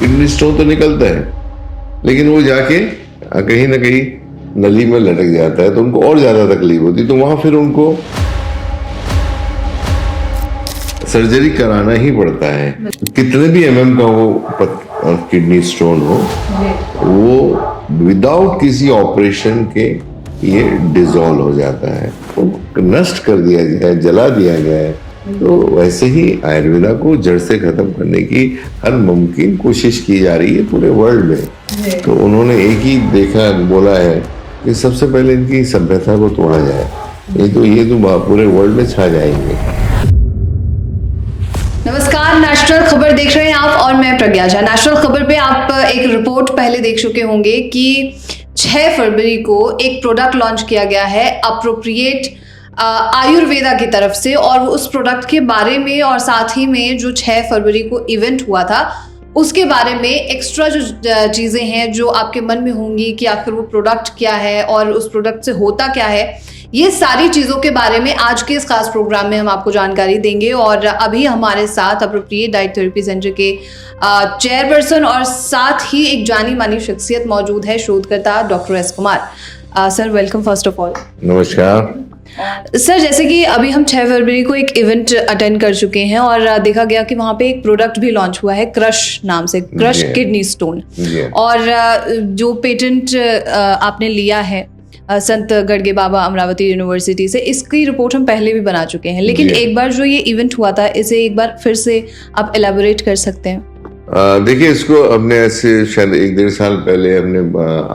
Kidney stone तो निकलता है, लेकिन वो जाके कहीं ना कहीं नली में लटक जाता है, तो उनको और ज्यादा तकलीफ होती है। तो वहां फिर उनको सर्जरी कराना ही पड़ता है। कितने भी एमएम का वो किडनी स्टोन हो, वो विदाउट किसी ऑपरेशन के ये डिसॉल्व हो जाता है, वो नष्ट कर दिया गया है, जला दिया गया है। तो वैसे ही आयुर्वेदा को जड़ से खत्म करने की हर मुमकिन कोशिश की जा रही है पूरे वर्ल्ड में। तो उन्होंने एक ही बोला है कि सबसे पहले इनकी सभ्यता को तोड़ा जाए, ये तो पूरे वर्ल्ड में छा जाएंगे। नमस्कार, नेशनल खबर देख रहे हैं आप और मैं प्रज्ञा झा। नेशनल खबर पे आप एक रिपोर्ट पहले देख चुके होंगे कि 6 फरवरी को एक प्रोडक्ट लॉन्च किया गया है अप्रोप्रिएट आयुर्वेदा की तरफ से, और उस प्रोडक्ट के बारे में और साथ ही में जो 6 फरवरी को इवेंट हुआ था उसके बारे में एक्स्ट्रा जो चीजें हैं जो आपके मन में होंगी कि आखिर वो प्रोडक्ट क्या है और उस प्रोडक्ट से होता क्या है, ये सारी चीजों के बारे में आज के इस खास प्रोग्राम में हम आपको जानकारी देंगे। और अभी हमारे साथ अप्रोप्रिएट डाइट थेरेपी सेंटर के चेयरपर्सन और साथ ही एक जानी मानी शख्सियत मौजूद है, शोधकर्ता doctor S Kumar. Sir welcome first of all. नमस्कार सर, जैसे कि अभी हम 6 फरवरी को एक इवेंट अटेंड कर चुके हैं और देखा गया कि वहाँ पे एक प्रोडक्ट भी लॉन्च हुआ है क्रश नाम से, क्रश किडनी स्टोन, और जो पेटेंट आपने लिया है संत गड़गे बाबा अमरावती यूनिवर्सिटी से, इसकी रिपोर्ट हम पहले भी बना चुके हैं, लेकिन एक बार जो ये इवेंट हुआ था इसे एक बार फिर से आप एलैबोरेट कर सकते हैं? देखिए, इसको हमने ऐसे शायद 1-1.5 साल पहले हमने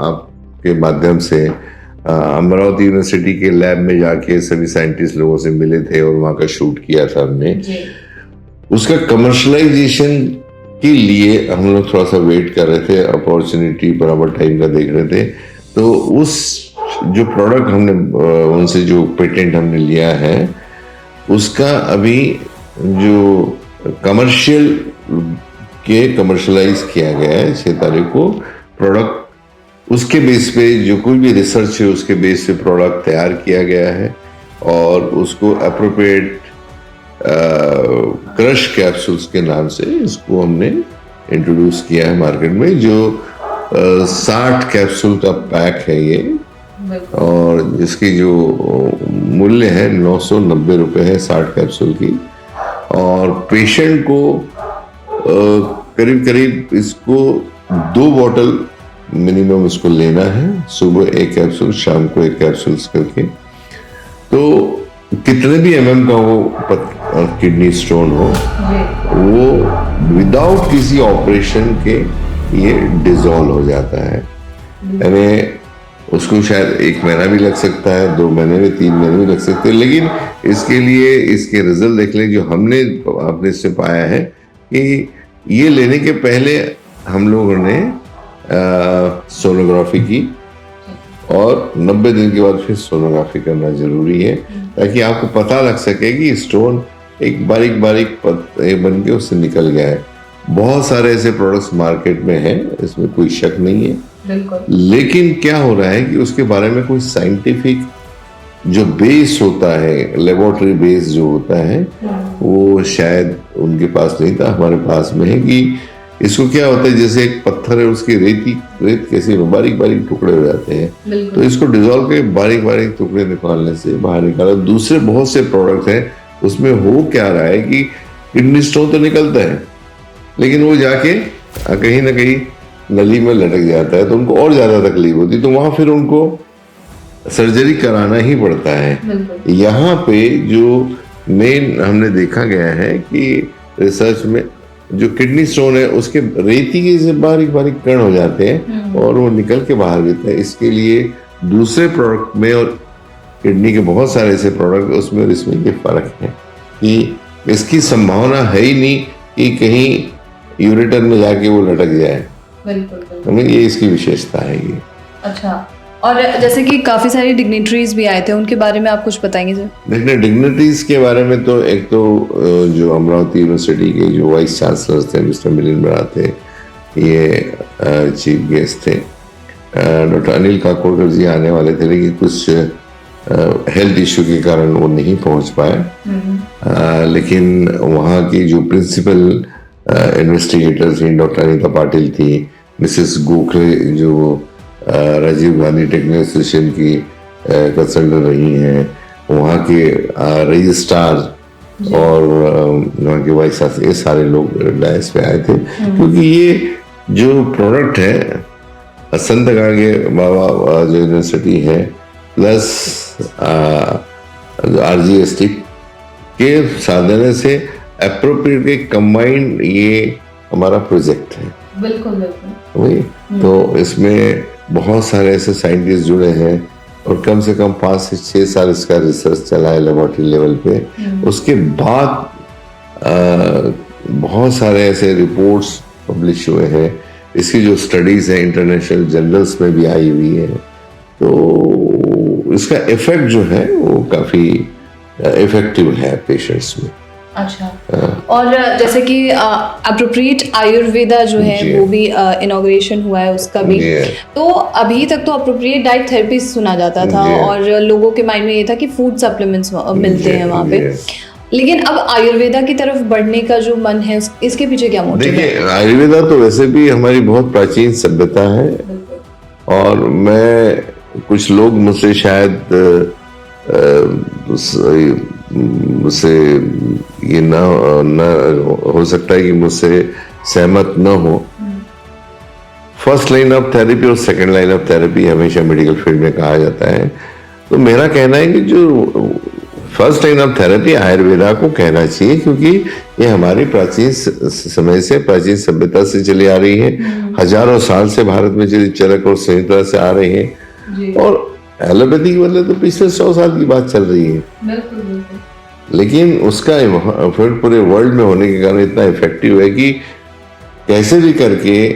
आपके माध्यम से अमरावती यूनिवर्सिटी के लैब में जाके सभी साइंटिस्ट लोगों से मिले थे और वहाँ का शूट किया था हमने। उसका कमर्शलाइजेशन के लिए हम लोग थोड़ा सा वेट कर रहे थे, अपॉर्चुनिटी बराबर टाइम का देख रहे थे। तो उस जो प्रोडक्ट हमने उनसे जो पेटेंट हमने लिया है उसका अभी जो कमर्शलाइज किया गया है 6 तारीख को प्रोडक्ट, उसके बेस पे जो कोई भी रिसर्च है उसके बेस पे प्रोडक्ट तैयार किया गया है और उसको अप्रोप्रिएट क्रश कैप्सूल्स के नाम से इसको हमने इंट्रोड्यूस किया है मार्केट में। जो 60 कैप्सूल का पैक है ये, और जिसकी जो मूल्य है 990 रुपए है 60 कैप्सूल की। और पेशेंट को करीब करीब इसको 2 बॉटल मिनिमम इसको लेना है, सुबह 1 कैप्सूल, शाम को 1 कैप्सूल करके। तो कितने भी एमएम का वो किडनी स्टोन हो, वो विदाउट किसी ऑपरेशन के ये डिसॉल्व हो जाता है। यानी उसको शायद 1 महीना भी लग सकता है, 2 महीने में, 3 महीने भी लग सकते हैं, लेकिन इसके लिए इसके रिजल्ट देख लें जो आपने इससे पाया है कि ये लेने के पहले हम लोगों ने सोनोग्राफी की और 90 दिन के बाद फिर सोनोग्राफी करना जरूरी है, ताकि आपको पता लग सके कि स्टोन एक बारीक बारीक बन के उससे निकल गया है। बहुत सारे ऐसे प्रोडक्ट्स मार्केट में हैं, इसमें कोई शक नहीं है, लेकिन क्या हो रहा है कि उसके बारे में कोई साइंटिफिक जो बेस होता है, लेबोरेटरी बेस जो होता है, वो शायद उनके पास नहीं था, हमारे पास में है। कि इसको क्या होता है, जैसे एक पत्थर है उसकी रेत कैसे बारीक बारीक टुकड़े हो जाते हैं, तो इसको डिसॉल्व के बारीक बारीक टुकड़े निकालने से बाहर निकाला। दूसरे बहुत से प्रोडक्ट हैं, उसमें हो क्या रहा है कि किडनी स्टोन तो निकलता है, लेकिन वो जाके कहीं ना कहीं नली में लटक जाता है, तो उनको और ज्यादा तकलीफ होती है। तो वहां फिर उनको सर्जरी कराना ही पड़ता है। यहाँ पे जो मेन हमने देखा गया है कि रिसर्च में जो किडनी स्टोन है उसके रेती के से बारीक बारीक कण हो जाते हैं और वो निकल के बाहर गिरते हैं। इसके लिए दूसरे प्रोडक्ट में और किडनी के बहुत सारे ऐसे प्रोडक्ट उसमें और इसमें ये फर्क है कि इसकी संभावना है ही नहीं कि कहीं यूरेटर में जाके वो लटक जाए। बिल्कुल, ये इसकी विशेषता है ये। अच्छा, और जैसे कि काफी सारे डिग्निटरीज भी आए थे, उनके बारे में आप कुछ बताएंगे सर? देखिए, डिग्निटरीज के बारे में तो एक तो जो अमरावती यूनिवर्सिटी के जो वाइस चांसलर थे मिस्टर मिलिंद बरा थे, ये चीफ गेस्ट थे। डॉक्टर अनिल काकोडकर जी आने वाले थे, लेकिन कुछ हेल्थ इश्यू के कारण वो नहीं पहुंच पाए। लेकिन वहाँ की जो प्रिंसिपल इन्वेस्टिगेटर थी, डॉक्टर अनीता पाटिल थी, मिसेस गोखले जो राजीव गांधी टेक्निकल एसोसिएशन की कंसल्टेंट रही हैं, वहाँ के रजिस्ट्रार और वहाँ के वाइस चांसलर, ये सारे लोग डायस पे आए थे, क्योंकि ये जो प्रोडक्ट है संत गाडगे बाबा जो यूनिवर्सिटी है प्लस RGST के साधन से अप्रोप्रिएट के कंबाइंड ये हमारा प्रोजेक्ट है। बिल्कुल बिल्कुल वही तो इसमें बहुत सारे ऐसे साइंटिस्ट जुड़े हैं और कम से कम 5 से 6 साल इसका रिसर्च चला है लेबोरेटरी लेवल पे। उसके बाद बहुत सारे ऐसे रिपोर्ट्स पब्लिश हुए हैं, इसकी जो स्टडीज है इंटरनेशनल जर्नल्स में भी आई हुई है, तो इसका इफेक्ट जो है वो काफी इफेक्टिव है पेशेंट्स में। अच्छा, और जैसे कि अप्रोप्रिएट आयुर्वेदा जो है वो भी इनॉग्रेशन हुआ है उसका भी, तो अभी तक तो अप्रोप्रिएट डाइट थेरेपी सुना जाता था और लोगों के माइंड में ये था कि फूड सप्लीमेंट्स मिलते हैं वहाँ पे, लेकिन अब आयुर्वेदा की तरफ बढ़ने का जो मन है इसके पीछे क्या मोटिव है? देखिए, आयुर्वेदा तो वैसे भी हमारी बहुत प्राचीन सभ्यता है और मैं कुछ लोग मुझसे शायद मुझसे ये न हो सकता है कि मुझसे सहमत न हो। फर्स्ट लाइन ऑफ थेरेपी और सेकंड लाइन ऑफ थेरेपी हमेशा मेडिकल फील्ड में कहा जाता है, तो मेरा कहना है कि जो first line of therapy Ayurveda को कहना चाहिए, क्योंकि ये हमारी प्राचीन समय से, प्राचीन सभ्यता से चली आ रही है, हजारों साल से भारत में चली चलक और सही तरह से आ रही है, और एलोपैथी की मतलब तो पिछले 100 साल की बात चल रही है। बिल्कुल बिल्कुल। लेकिन उसका इफेक्ट पूरे वर्ल्ड में होने के कारण इतना इफेक्टिव है कि कैसे भी करके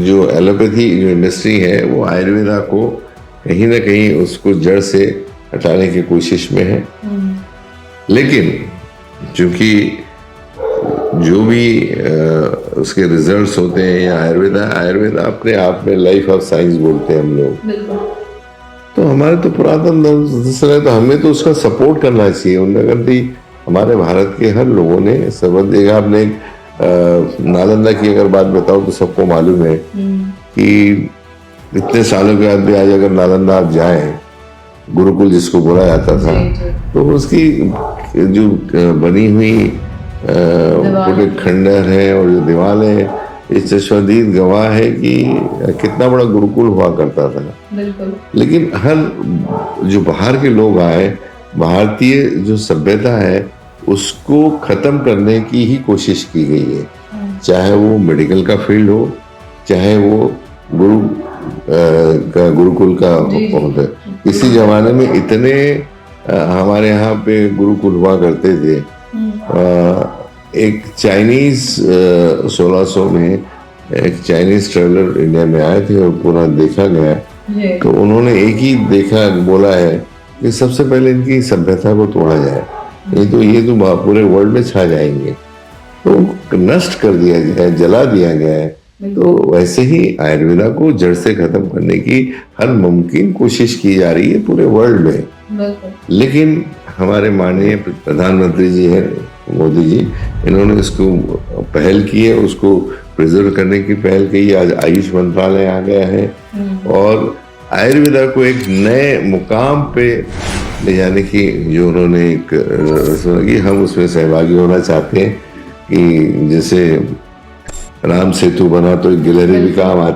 जो एलोपैथी जो इंडस्ट्री है वो आयुर्वेदा को कहीं ना कहीं उसको जड़ से हटाने की कोशिश में है। लेकिन चूंकि जो भी उसके रिजल्ट्स होते हैं या आयुर्वेदा अपने आप में लाइफ ऑफ साइंस बोलते हैं हम लोग, तो हमारे तो पुरातन दर्शन है, तो हमें तो उसका सपोर्ट करना चाहिए। उन्नति हमारे भारत के हर लोगों ने सबक देखा। आपने नालंदा की अगर बात बताओ तो सबको मालूम है कि इतने सालों के बाद भी आज अगर नालंदा आप जाए, गुरुकुल जिसको बोला जाता था, तो उसकी जो बनी हुई पूरे खंडर है और जो दीवार है, इस चश्मदीद गवाह है कि कितना बड़ा गुरुकुल हुआ करता था। बिल्कुल। लेकिन हर जो बाहर के लोग आए, भारतीय जो सभ्यता है उसको खत्म करने की ही कोशिश की गई है, चाहे वो मेडिकल का फील्ड हो, चाहे वो गुरुकुल का होता है। इसी जमाने में इतने हमारे यहाँ पे गुरुकुल हुआ करते थे। एक चाइनीज 1600 में एक चाइनीज ट्रेवलर इंडिया में आए थे और पूरा देखा गया, तो उन्होंने एक ही बोला है कि सबसे पहले इनकी सभ्यता को तोड़ा जाए, नहीं तो ये तो पूरे वर्ल्ड में छा जाएंगे, तो नष्ट कर दिया गया है, जला दिया गया है। तो वैसे ही आयुर्वेदा को जड़ से खत्म करने की हर मुमकिन कोशिश की जा रही है पूरे वर्ल्ड में। लेकिन हमारे माननीय प्रधानमंत्री जी हैं, मोदी जी, इन्होंने इसको पहल की है, उसको प्रिजर्व करने की पहल की। आज आयुष मंत्रालय आ गया है और आयुर्वेदा को एक नए मुकाम पे ले जाने की जो उन्होंने एक कि हम उसमें सहभागी होना चाहते हैं कि जैसे राम सेतु बना तो एक गैलरी भी काम आई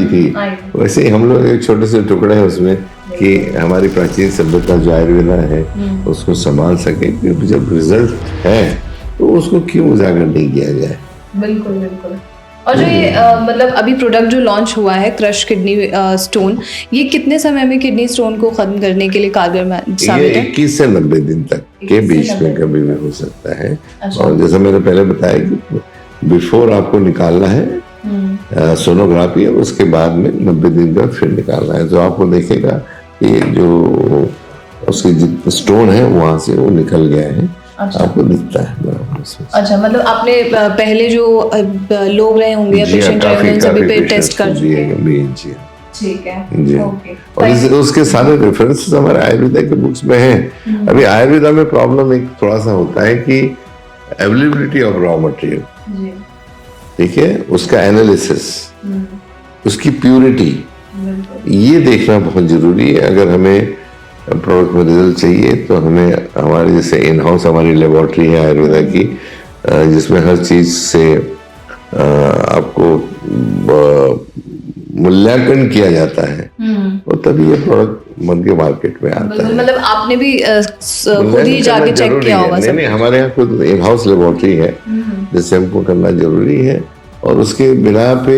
थी, वैसे ही हम लोग एक छोटे से टुकड़े हैं उसमें कि हमारी प्राचीन सभ्यता जो आयुर्वेदा है उसको संभाल सके। जब रिजल्ट है तो उसको क्यों उजागर नहीं किया जाए। बिल्कुल बिल्कुल। और जो ये मतलब अभी प्रोडक्ट जो लॉन्च हुआ है क्रश किडनी स्टोन, ये कितने समय में किडनी स्टोन को खत्म करने के लिए कारगर साबित है? 21 से 90 दिन तक के बीच में कभी भी हो सकता है। और जैसा मैंने पहले बताया कि बिफोर आपको निकालना है सोनोग्राफी, और उसके बाद में 90 दिन बाद फिर निकालना है, तो आपको देखेगा कि जो उसकी स्टोन है वहां से वो निकल गया है। अच्छा। आपको दिखता है। अच्छा, मतलब आपने पहले जो लोग रहे होंगे या पेशेंट रहे होंगे सभी पे टेस्ट कर चुके हैं। ठीक है जी। और उसके सारे रेफरेंसेस हमारे आयुर्वेदा के बुक्स में हैं। अभी आयुर्वेदा में प्रॉब्लम एक थोड़ा सा होता है कि अवेलेबिलिटी ऑफ रॉ मटेरियल, ठीक है, उसका एनालिसिस, उसकी प्यूरिटी, ये देखना बहुत जरूरी है। अगर हमें प्रोडक्ट में रिजल्ट चाहिए तो हमें हमारे जैसे इन हाउस हमारी लेबोरेटरी है आयुर्वेदा की, जिसमें हर चीज से आपको मूल्यांकन किया जाता है, और तभी ये प्रोडक्ट बन के मार्केट में आता है। मतलब आपने भी खुद ही जाके चेक किया होगा? नहीं नहीं, हमारे यहाँ खुद इन हाउस लेबोरेटरी है जिससे हमको करना जरूरी है, और उसके बिना पे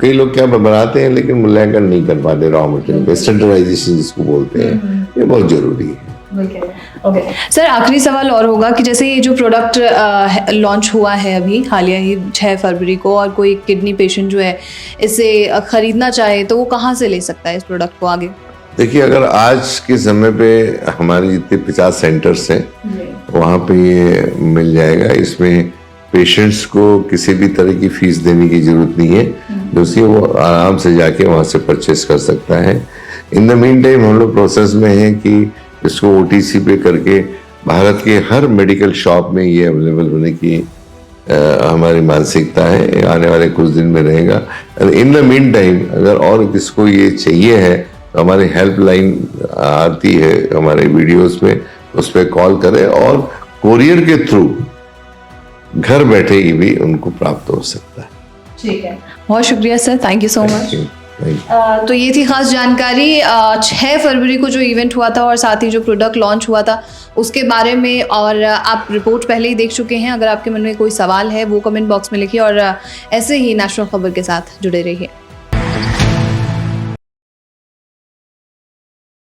कई लोग क्या बनाते हैं लेकिन मूल्यांकन नहीं कर पाते रॉ मटेरियल, स्टैंडर्डाइजेशन जिसको बोलते हैं, ये बहुत जरूरी है। ओके सर, आखिरी सवाल और होगा कि जैसे ये जो प्रोडक्ट लॉन्च हुआ है अभी हालिया ही 6 फरवरी को, और कोई किडनी पेशेंट जो है इसे खरीदना चाहे तो वो कहाँ से ले सकता है इस प्रोडक्ट को आगे? देखिए, अगर आज के समय पे हमारे जितने 50 सेंटर्स हैं वहाँ पे ये मिल जाएगा। इसमें पेशेंट्स को किसी भी तरह की फीस देने की जरूरत नहीं है, जो वो आराम से जाके वहाँ से परचेस कर सकता है। इन द मीन टाइम हम लोग प्रोसेस में हैं कि इसको OTC पे करके भारत के हर मेडिकल शॉप में ये अवेलेबल होने की हमारी मानसिकता है, आने वाले कुछ दिन में रहेगा। इन द मीन टाइम अगर और किसको ये चाहिए है तो हमारी हेल्पलाइन आती है हमारे वीडियोस में, उस पर कॉल करें और कोरियर के थ्रू घर बैठे ही भी उनको प्राप्त हो सकता है। ठीक है, बहुत शुक्रिया sir, thank you so much. तो ये थी खास जानकारी 6 फरवरी को जो इवेंट हुआ था और साथ ही जो प्रोडक्ट लॉन्च हुआ था उसके बारे में, और आप रिपोर्ट पहले ही देख चुके हैं। अगर आपके मन में कोई सवाल है वो कमेंट बॉक्स में लिखिए, और ऐसे ही नेशनल खबर के साथ जुड़े रहिए।